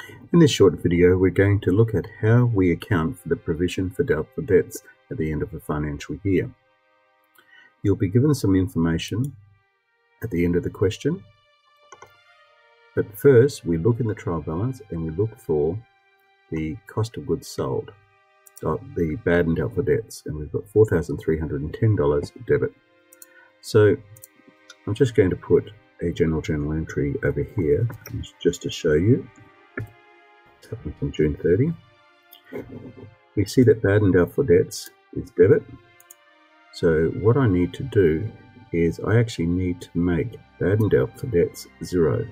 In this short video, we're going to look at how we account for the provision for doubtful debts at the end of a financial year. You'll be given some information at the end of the question, but first we look in the trial balance and we look for the cost of goods sold, the bad and doubtful debts, and we've got $4,310 debit. So I'm just going to put a general journal entry over here just to show you. It's happened from June 30. We see that bad and doubtful debts is debit. So what I need to do is I actually need to make bad and doubtful debts 0.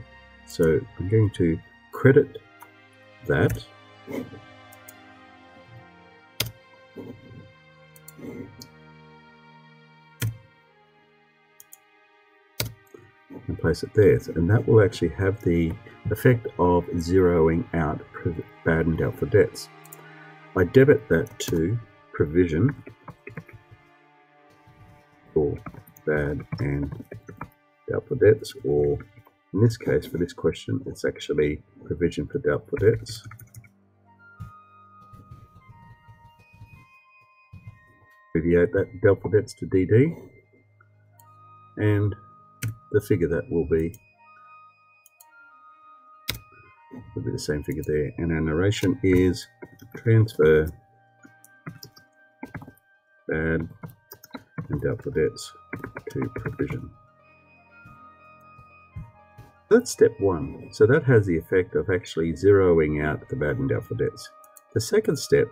So I'm going to credit that. And place it there, and that will actually have the effect of zeroing out bad and doubtful debts. I debit that to provision for bad and doubtful debts, or in this case, for this question, it's actually provision for doubtful debts. Abbreviate that doubtful debts to DD, and the figure that will be the same figure there, and our narration is transfer bad and doubtful debts to provision. That's step 1. So that has the effect of actually zeroing out the bad and doubtful debts. The second step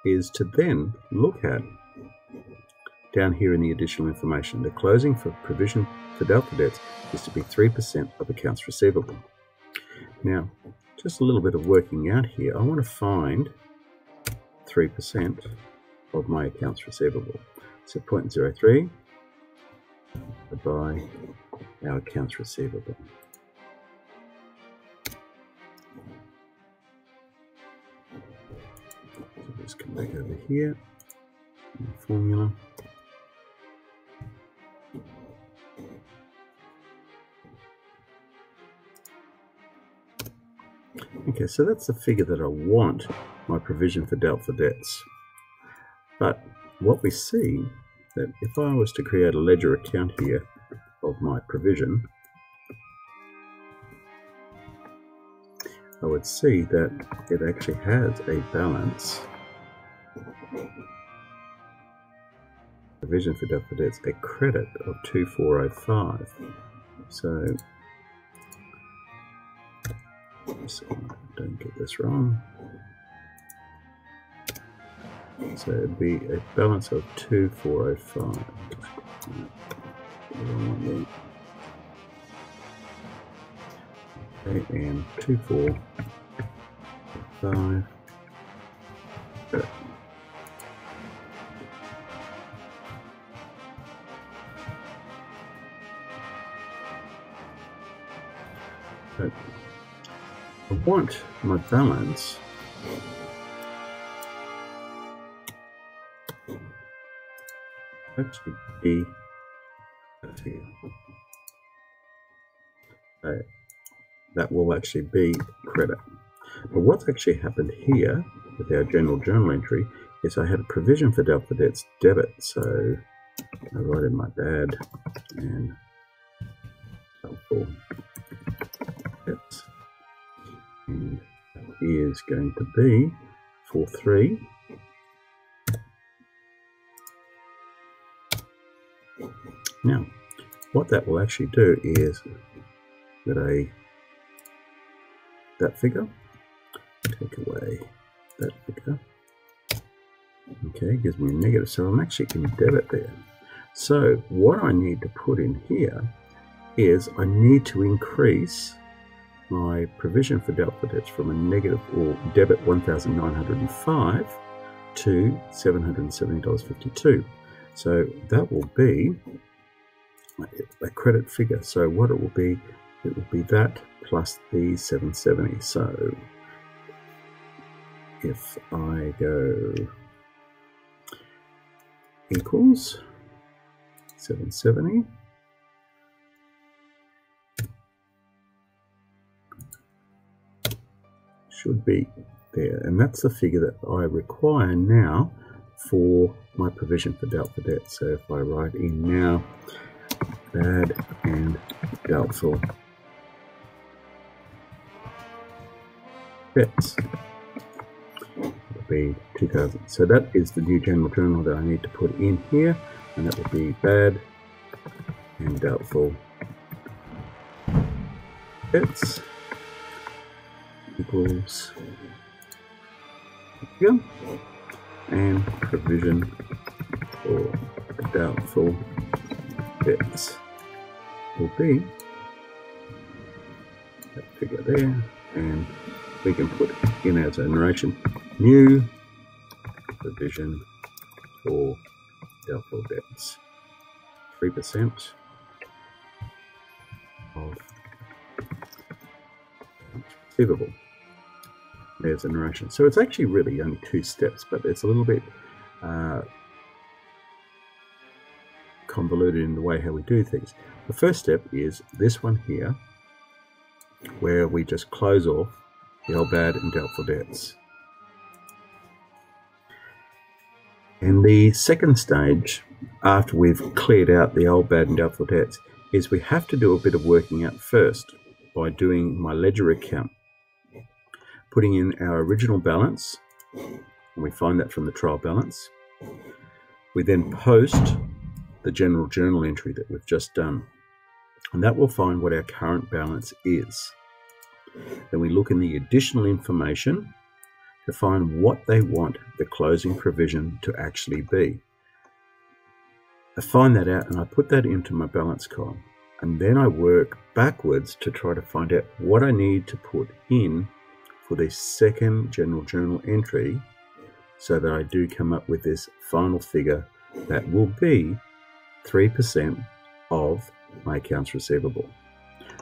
is to then look at, down here in the additional information, the closing for provision for doubtful debts is to be 3% of accounts receivable. Now, just a little bit of working out here. I want to find 3% of my accounts receivable. So 0.03 by our accounts receivable. So just come back over here, formula. Okay, so that's the figure that I want my provision for doubtful debts. But what we see, that if I was to create a ledger account here of my provision, I would see that it actually has a balance. Provision for doubtful debts, a credit of 2405. So don't get this wrong. So it'd be a balance of 2405. Okay, and 2405. So I want my balance actually be here. That will actually be credit. But what's actually happened here with our general journal entry is I had a provision for doubtful debts debit. So I write in my bad and doubtful debts. And that is going to be 43. Now, what that will actually do is that that figure, take away that figure. Okay, gives me a negative, so I'm actually in debit there. So what I need to put in here is I need to increase my provision for doubtful debts from a negative or debit 1,905 to $770.52. So that will be a credit figure. So what it will be that plus the 770. So if I go equals 770, should be there, and that's the figure that I require now for my provision for doubtful debts. So if I write in now bad and doubtful debts, it'll be 2000. So that is the new general journal that I need to put in here, and that will be bad and doubtful debts equals here, and provision for doubtful debts will be that figure there, and we can put in as a narration new provision for doubtful debts, 3% of receivable. There's a narration. So it's actually really only 2 steps, but it's a little bit convoluted in the way how we do things. The first step is this one here, where we just close off the old bad and doubtful debts. And the second stage, after we've cleared out the old bad and doubtful debts, is we have to do a bit of working out first by doing my ledger account, putting in our original balance, and we find that from the trial balance. We then post the general journal entry that we've just done, and that will find what our current balance is. Then we look in the additional information to find what they want the closing provision to actually be. I find that out and I put that into my balance column, and then I work backwards to try to find out what I need to put in for the second general journal entry, so that I do come up with this final figure that will be 3% of my accounts receivable.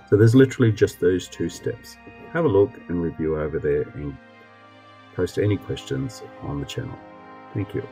So there's literally just those 2 steps. Have a look and review over there, and post any questions on the channel. Thank you.